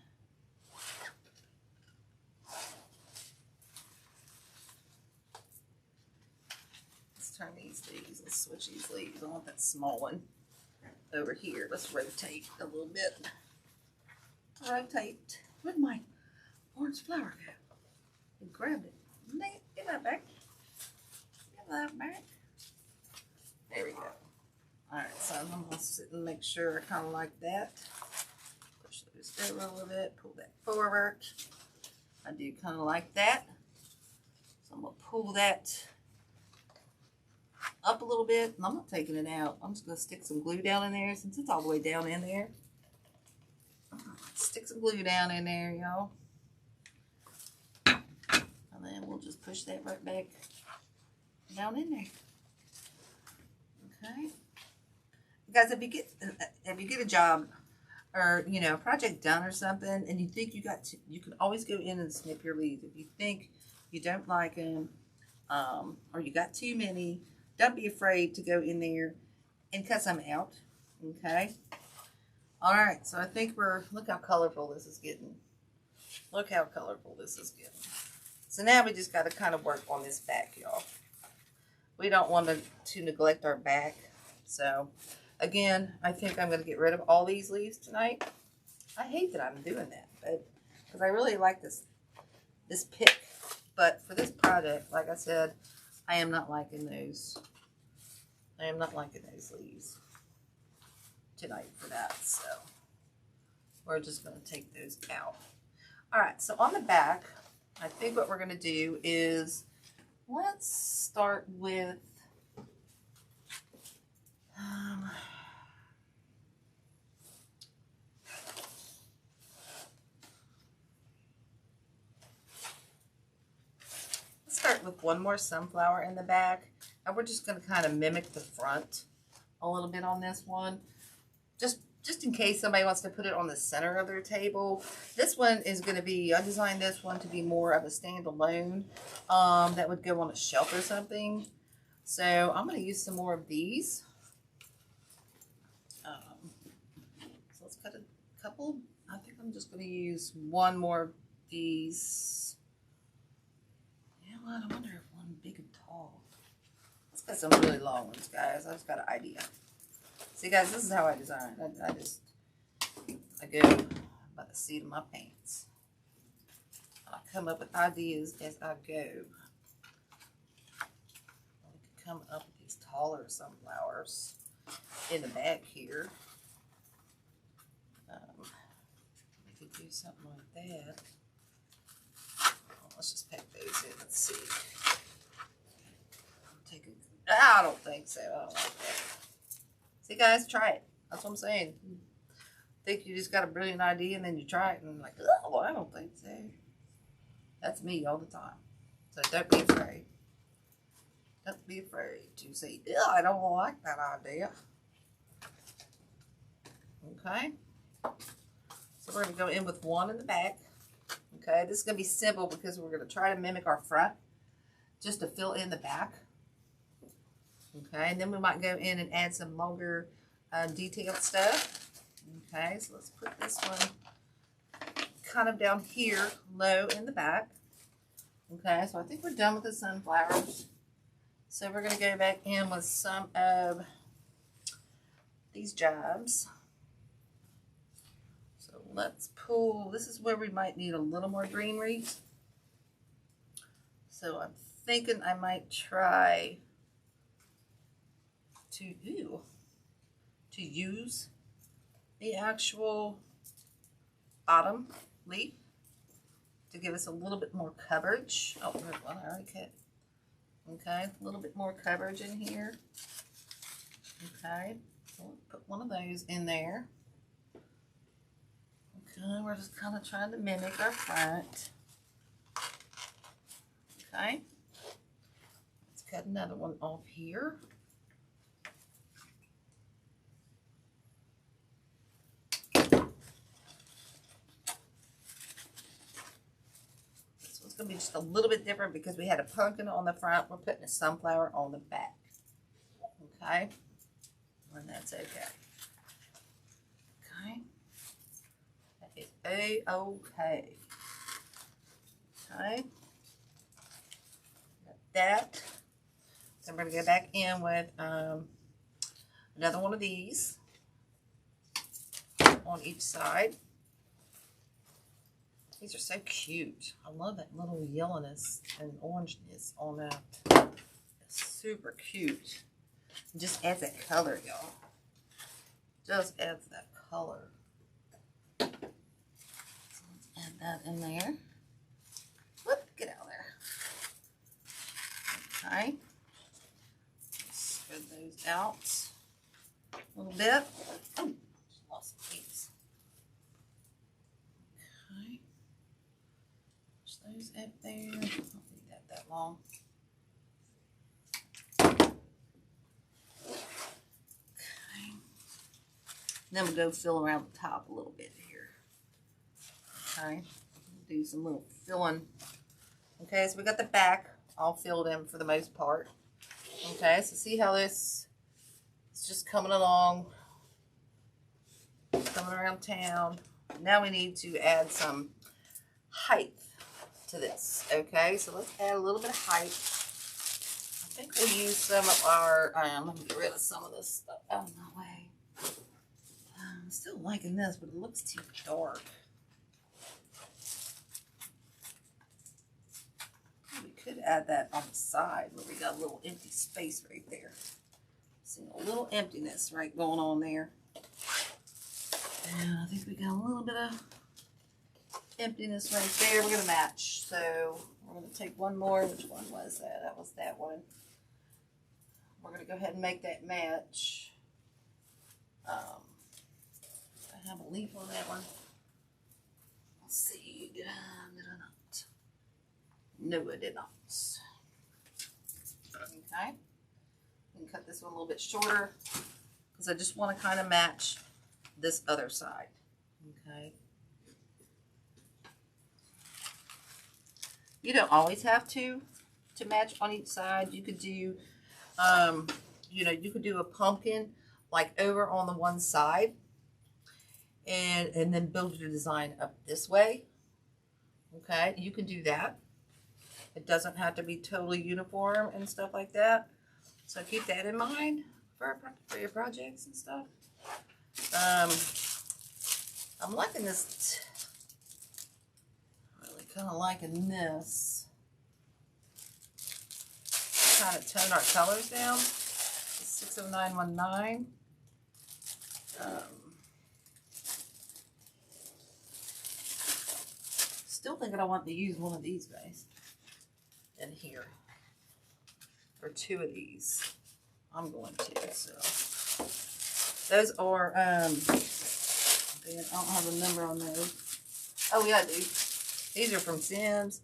Let's turn these leaves. Let's switch these leaves. I want that small one over here. Let's rotate a little bit. Rotate. Where'd my orange flower go? I grabbed it. Get that back. Get that back. There we go. Alright, so I'm going to sit and make sure I kind of like that. Push those over a little bit. Pull that forward. I do kind of like that. So I'm going to pull that up a little bit. And I'm not taking it out. I'm just going to stick some glue down in there since it's all the way down in there. Stick some glue down in there, y'all. And then we'll just push that right back down in there. Okay. Guys, if you get a job or, you know, a project done or something and you think you can always go in and snip your leaves. If you think you don't like them or you got too many, don't be afraid to go in there and cut some out. Okay. All right, so I think look how colorful this is getting. Look how colorful this is getting. So now we just got to kind of work on this back, y'all. We don't want to neglect our back. So, again, I think I'm going to get rid of all these leaves tonight. I hate that I'm doing that, but because I really like this pick. But for this project, like I said, I am not liking those. I am not liking those leaves tonight for that, so we're just going to take those out. All right, so on the back, I think what we're going to do is let's start with one more sunflower in the back, and we're just going to kind of mimic the front a little bit on this one. Just in case somebody wants to put it on the center of their table. This one is going to be, I designed this one to be more of a standalone that would go on a shelf or something. So I'm going to use some more of these. So let's cut a couple. I think I'm just going to use one more of these. You know what? I wonder if one big and tall. Let's cut some really long ones, guys. I just got an idea. See, guys, this is how I design. I go by the seat of my pants. I come up with ideas as I go. We can come up with these taller sunflowers in the back here. We could do something like that. Let's just pack those in. Let's see. I don't think so. I don't like that. See, guys, try it. That's what I'm saying. Think you just got a brilliant idea and then you try it and you're like, oh, well, I don't think so. That's me all the time. So don't be afraid. Don't be afraid to say, yeah, I don't like that idea. Okay. So we're going to go in with one in the back. Okay. This is going to be simple because we're going to try to mimic our front just to fill in the back. Okay, and then we might go in and add some longer detailed stuff. Okay, so let's put this one kind of down here, low in the back. Okay, so I think we're done with the sunflowers. So we're going to go back in with some of these jobs. So let's pull, this is where we might need a little more greenery. So I'm thinking I might try to use the actual bottom leaf to give us a little bit more coverage. Oh, there's one I already cut. Okay, a little bit more coverage in here. Okay, so we'll put one of those in there. Okay, we're just kind of trying to mimic our front. Okay, let's cut another one off here. So it's going to be just a little bit different because we had a pumpkin on the front. We're putting a sunflower on the back. Okay, and that's okay. Okay, that is A-okay. Okay, got that. So we're going to go back in with another one of these on each side. These are so cute. I love that little yellowness and orangeness on that. It's super cute. It just adds that color, y'all. Just adds that color. So let's add that in there. Whoop, get out of there. Okay. Spread those out a little bit. Oh, just lost some piece. Okay. Push those up there. Don't need that long. Okay. Then we'll go fill around the top a little bit here. Okay. Do some little filling. Okay, so we got the back all filled in for the most part. Okay, so see how this is just coming along, coming around town. Now we need to add some height to this. Okay, so let's add a little bit of height. I think we'll use some of our, let me get rid of some of this stuff out of my way. I'm still liking this, but it looks too dark. Could add that on the side where we got a little empty space right there. See a little emptiness right going on there. And I think we got a little bit of emptiness right there. We're going to match. So we're going to take one more. Which one was that? That was that one. We're going to go ahead and make that match. I have a leaf on that one. Let's see. Did I not? No, I did not. Okay. You can cut this one a little bit shorter because I just want to kind of match this other side. Okay. You don't always have to match on each side. You could do, you know, you could do a pumpkin like over on the one side and then build your design up this way. Okay. You can do that. It doesn't have to be totally uniform and stuff like that. So keep that in mind for your projects and stuff. I'm liking this. Really kind of liking this. Trying to tone our colors down. It's 60919. Still thinking I want to use one of these guys in here, or two of these. I'm going to. So those are I don't have a number on those. Oh yeah, I do. These are from Sims.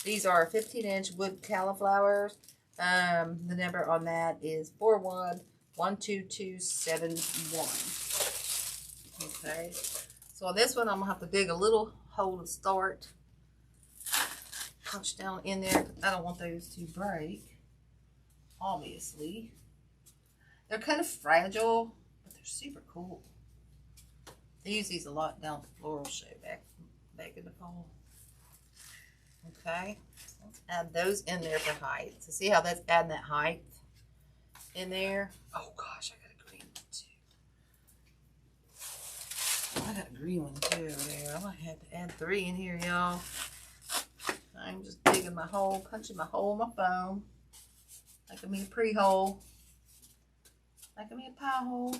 These are 15-inch wood cauliflowers. The number on that is 41122271. Okay. So on this one, I'm gonna have to dig a little hole to start. Punch down in there. I don't want those to break. Obviously, they're kind of fragile, but they're super cool. They use these a lot down at the floral show back in the fall. Okay, so let's add those in there for height. So see how that's adding that height in there? Oh gosh, I got a green one too. I got a green one too there. I might have to add 3 in here, y'all. I'm just digging my hole, punching my hole in my foam. Making me a pre-hole. Making me a pie hole.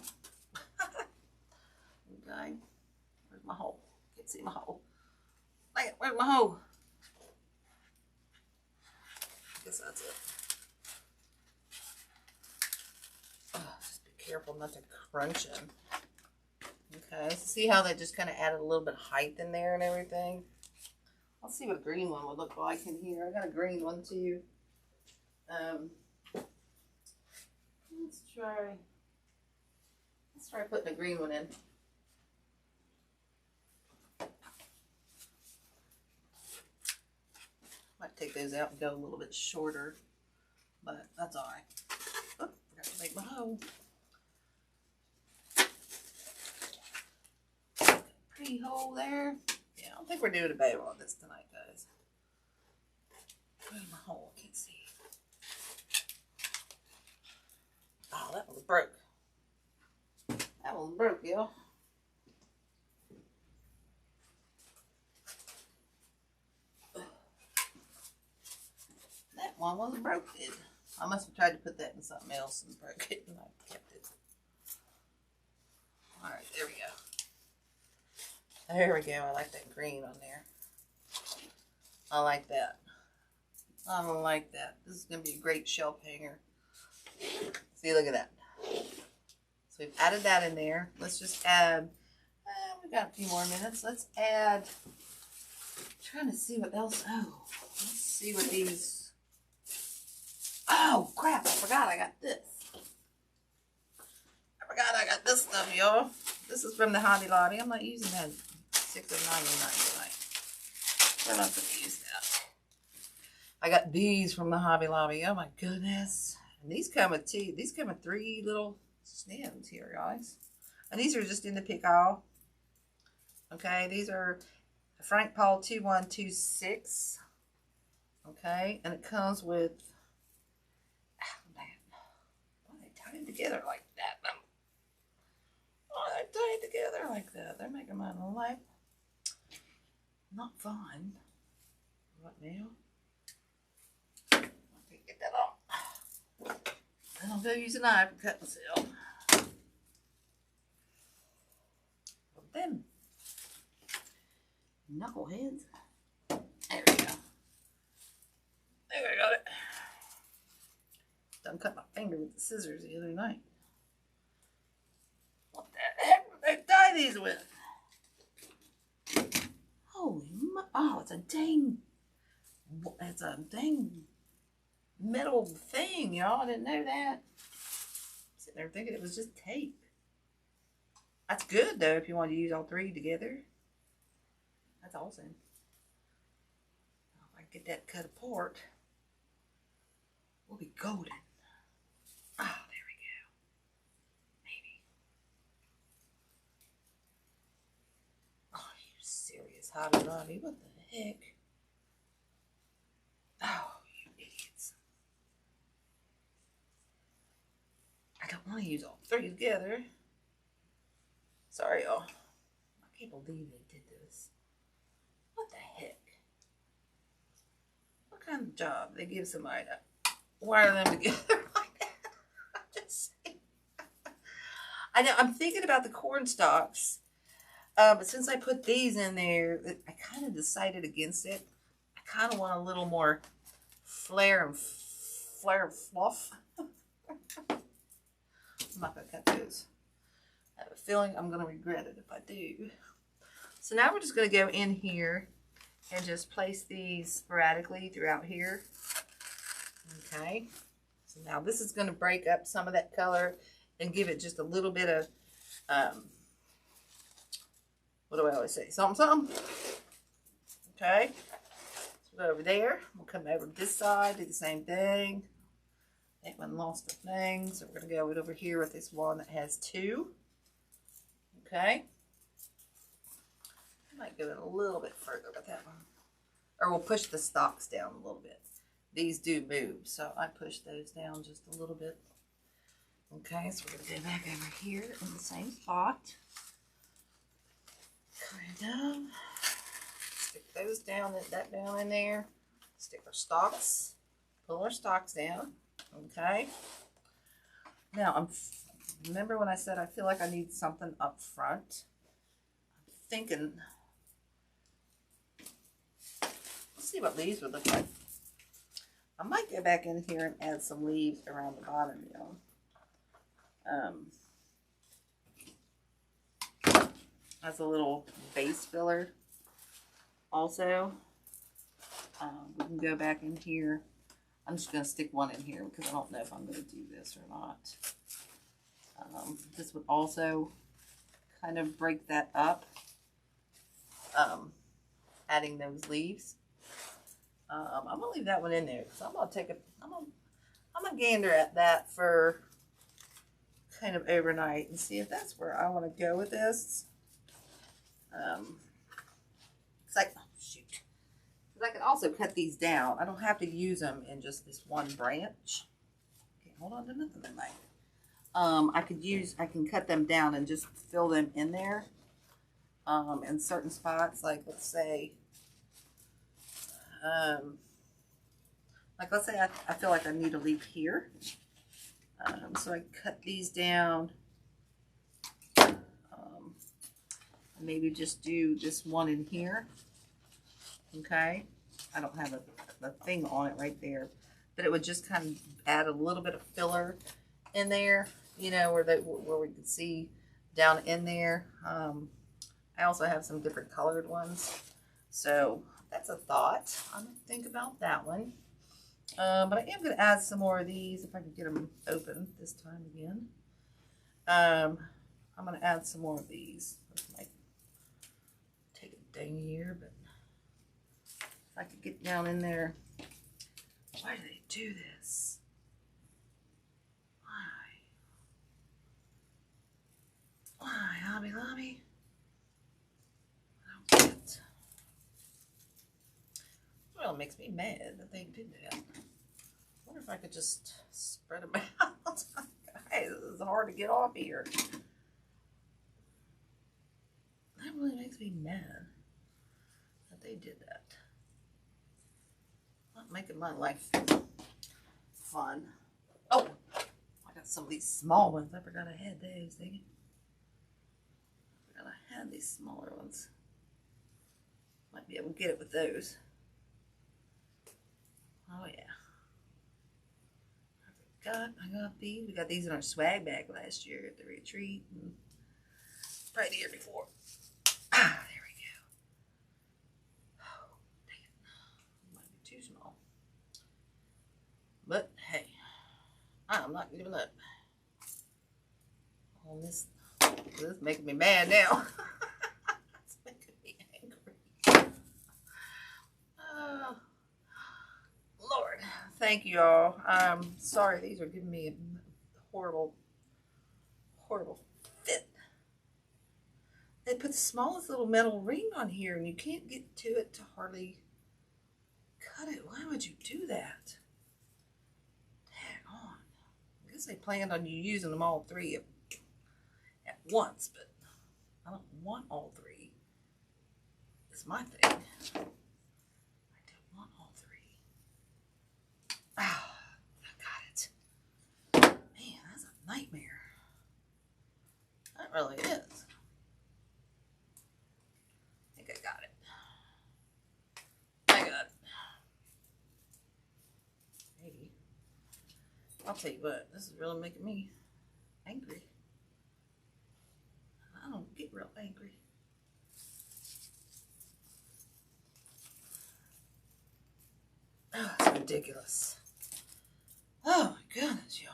Okay. Where's my hole? Can't see my hole. Where's my hole? I guess that's it. Oh, just be careful not to crunch them. Okay, so see how they just kind of added a little bit of height in there and everything? I'll see what a green one would look like in here. I got a green one too. Let's try putting a green one in. Might take those out and go a little bit shorter, but that's all right. Oh, forgot to make my hole. Pretty hole there. Yeah, I don't think we're doing a bow on this tonight, guys. Where's my hole? I can't see. Oh, that one broke. That one broke, y'all. That one was broken. I must have tried to put that in something else and broke it, and I kept it. All right, there we go. There we go. I like that green on there. I like that. I don't like that. This is going to be a great shelf hanger. See, look at that. So we've added that in there. Let's just add, we got a few more minutes. Let's add, I'm trying to see what else. Oh, let's see what these, oh crap, I forgot I got this. I forgot I got this stuff, y'all. This is from the Hobby Lobby. I'm not using that $6.99 tonight. We're not going to use that. I got these from the Hobby Lobby. Oh my goodness. And these come with two. These come with 3 little stems here, guys. And these are just in the pick aisle. Okay, these are Frank Paul 2126. Okay, and it comes with, oh man, why are they tied together like that? Why are they tied together like that? They're making my life not fun. What now? Get that off. Then I'll go use a knife and cut myself. Well, them knuckleheads. There we go. There I got it. Done cut my finger with the scissors the other night. What the heck would they tie these with? Holy oh, it's a dang metal thing, y'all. I didn't know that. Sitting there thinking it was just tape. That's good though if you want to use all 3 together. That's awesome. If I get that cut apart, we'll be golden. Ah, oh, there we go. Maybe. Oh, you serious, Hobby Lobby? What the heck? Oh, you idiots. I don't want to use all 3 together. Sorry, y'all. I can't believe they did this. What the heck? What kind of job they give somebody to wire them together like that? I'm just saying. I know, I'm thinking about the corn stalks. But since I put these in there, I kind of decided against it. I kind of want a little more flair and fluff. I'm not going to cut those. I have a feeling I'm going to regret it if I do. So now we're just going to go in here and just place these sporadically throughout here. Okay. So now this is going to break up some of that color and give it just a little bit of, what do I always say? Something, something. Okay. So go over there. We'll come over to this side, do the same thing. That one lost the thing. So we're going to go over here with this one that has 2. Okay. I might go in a little bit further with that one. Or we'll push the stalks down a little bit. These do move, so I push those down just a little bit. Okay, so we're going to go back over here in the same spot. Kind of. Stick those down, that down in there. Stick our stalks. Pull our stalks down. Okay. Now I'm remember when I said I feel like I need something up front? I'm thinking, let's see what leaves would look like. I might go back in here and add some leaves around the bottom, y'all. As a little base filler. Also, we can go back in here. I'm just going to stick one in here because I don't know if I'm going to do this or not. This would also kind of break that up, adding those leaves. I'm going to leave that one in there because I'm going to take a, I'm going to gander at that for kind of overnight and see if that's where I want to go with this. It's like, oh shoot. Because I can also cut these down. I don't have to use them in just this one branch. Okay, hold on to nothing tonight. I can cut them down and just fill them in there. In certain spots, like let's say, I feel like I need a leaf here. So I cut these down. Maybe just do this one in here. Okay. I don't have a thing on it right there, but it would just kind of add a little bit of filler in there, you know, where we can see down in there. I also have some different colored ones. So that's a thought. I'm going to think about that one. But I am going to add some more of these if I can get them open this time again. I'm going to add some more of these. This might take a dang year, but if I could get down in there. Why do they do this? Why, Hobby Lobby? I don't get it. Well, it makes me mad that they did that. I wonder if I could just spread them out. Guys, this is hard to get off here. That really makes me mad that they did that. Not making my life fun. Oh, I got some of these small ones. I forgot I had those. Dang it. I forgot I had these smaller ones. Might be able to get it with those. Oh yeah. I got these. We got these in our swag bag last year at the retreat. And probably the year before. Ah, there we go. Oh, dang it. Might be too small. But hey, I'm not giving up on this. This is making me mad now. It's making me angry. Oh, Lord, thank you all. Sorry, these are giving me a horrible fit. They put the smallest little metal ring on here and you can't get to it to hardly cut it. Why would you do that? Dang on. I guess they planned on you using them all three at once, but I don't want all three. It's my thing. I don't want all three. Ah, I got it. Man, that's a nightmare. That really is. I think I got it. I got it. Maybe. I'll tell you what, this is really making me angry. I don't get real angry. Oh, it's ridiculous. Oh my goodness, y'all.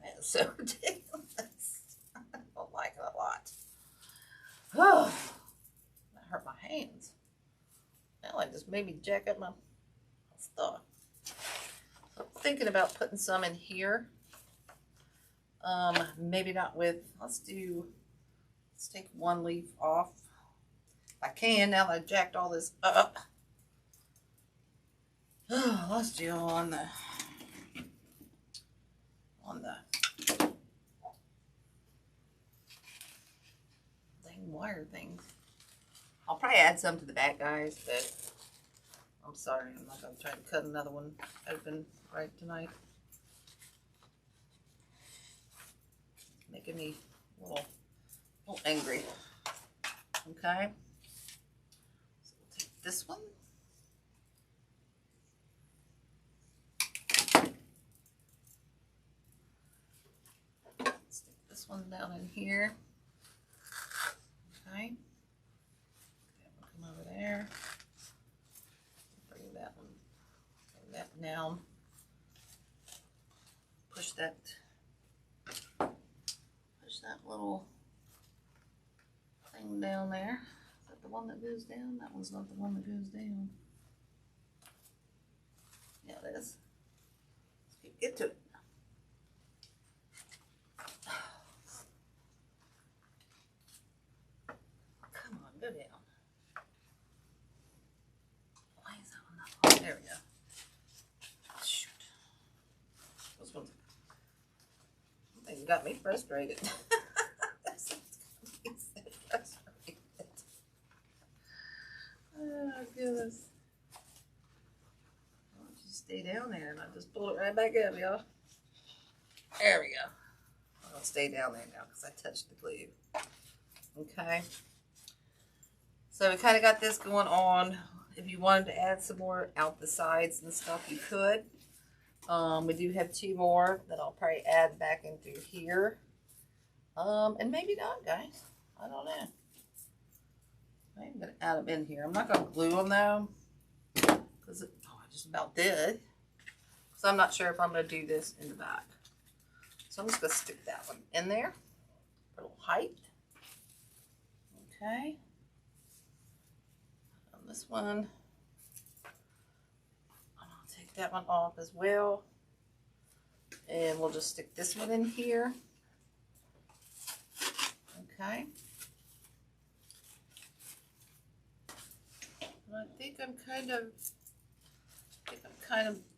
That is so ridiculous. I don't like it a lot. Oh, that hurt my hands. Now I just made me jack up my stuff. I'm thinking about putting some in here. Maybe not with, let's take one leaf off. If I can, now that I jacked all this up. Oh, let's do on the dang wire things. I'll probably add some to the back, guys, but I'm sorry, I'm not going to try to cut another one open right tonight. making me a little angry. Okay. So we'll take this one. Stick this one down in here. Okay. We'll come over there. Bring that down. Push that little thing down there. Is that the one that goes down? That one's not the one that goes down. Yeah, it is. Let's get to it. Come on, go down. Why is that one not? Oh, there we go. Shoot. This one's. Thing got me frustrated. Oh goodness. Why don't you stay down there and I just pull it right back up, y'all. There we go. I'll stay down there now because I touched the glue. Okay. So we kind of got this going on. If you wanted to add some more out the sides and stuff, you could. We do have 2 more that I'll probably add back in through here. And maybe not, guys. I don't know. I'm going to add them in here. I'm not going to glue them though. Because I just about did. So I'm not sure if I'm going to do this in the back. So I'm just going to stick that one in there. For a little height. Okay. And this one. I'm going to take that one off as well. And we'll just stick this one in here. Okay. I think I'm kind of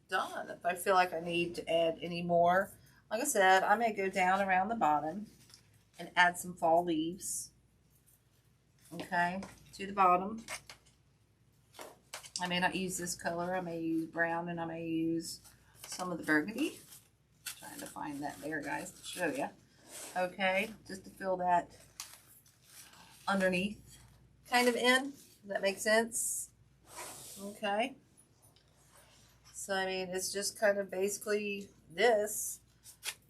done. If I feel like I need to add any more, like I said, I may go down around the bottom and add some fall leaves. Okay, to the bottom. I may not use this color. I may use brown, and I may use some of the burgundy. I'm trying to find that there, guys, to show you. Okay, just to fill that underneath kind of in. Does that make sense? Okay. So, I mean, it's just kind of basically this.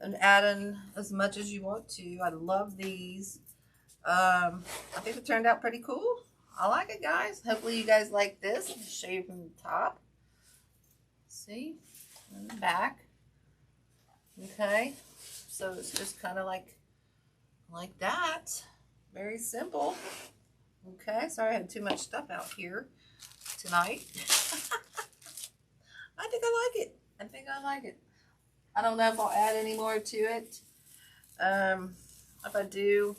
And add in as much as you want to. I love these. I think it turned out pretty cool. I like it, guys. Hopefully you guys like this. I'll show you from the top. See? And the back. Okay. So it's just kind of like that. Very simple. Okay, sorry I had too much stuff out here tonight. I think I like it. I think I like it. I don't know if I'll add any more to it. If I do,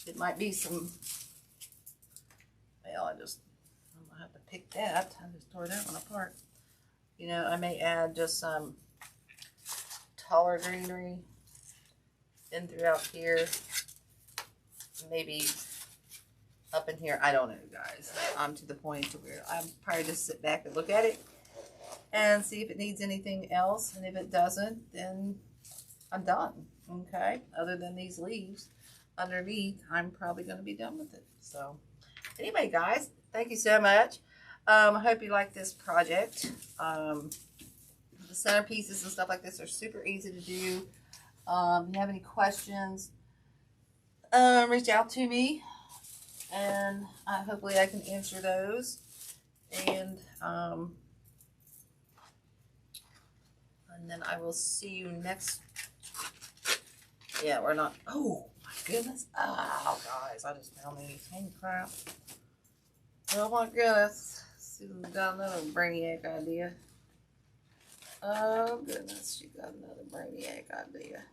it might be some, well, I'm gonna have to pick that. I just tore that one apart. You know, I may add just some taller greenery in throughout here. Maybe up in here. I don't know, guys. I'm to the point to where I'm probably just sit back and look at it and see if it needs anything else. And if it doesn't, then I'm done. Okay? Other than these leaves underneath, I'm probably going to be done with it. So, anyway, guys, thank you so much. I hope you like this project. The centerpieces and stuff like this are super easy to do. If you have any questions, reach out to me, and hopefully I can answer those. And then I will see you next. Yeah, we're not. Oh my goodness! Oh guys, I just found these. Holy crap! Oh my goodness! Susan got another brainiac idea. Oh goodness, she got another brainiac idea.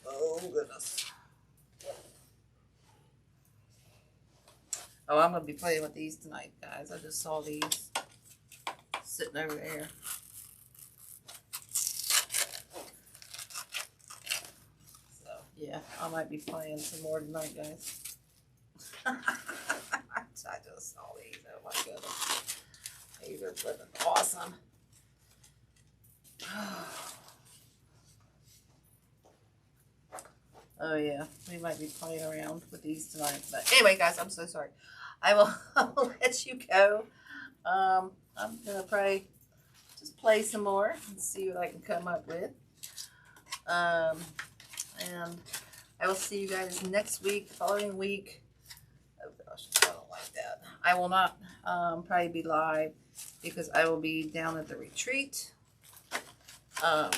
Oh goodness. Oh, I'm going to be playing with these tonight, guys. I just saw these sitting over there. So, yeah, I might be playing some more tonight, guys. I just saw these. Oh my goodness. These are flipping awesome. Oh yeah, we might be playing around with these tonight. But anyway, guys, I'm so sorry. I will let you go. I'm gonna just play some more and see what I can come up with. And I will see you guys next week, following week. Oh gosh, I don't like that. I will not probably be live because I will be down at the retreat. Oh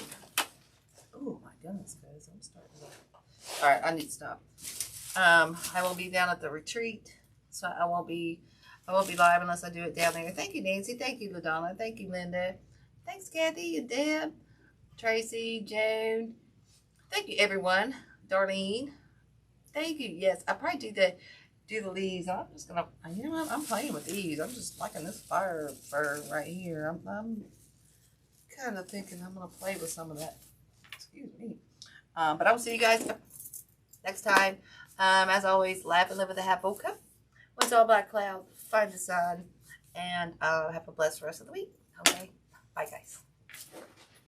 my goodness, guys, I'm starting to... All right, I need to stop. I will be down at the retreat, so I won't be live unless I do it down there. Thank you, Nancy. Thank you, LaDonna. Thank you, Linda. Thanks, Kathy and Deb, Tracy, Joan. Thank you, everyone. Darlene. Thank you. Yes, I probably do the leaves. I'm just gonna, you know what? I'm playing with these. I'm just liking this fire bird right here. I'm kind of thinking I'm gonna play with some of that. Excuse me. But I will see you guys next time. As always, laugh and live with a half full cup. When it's all black cloud, find the sun, and have a blessed rest of the week. Okay, bye guys.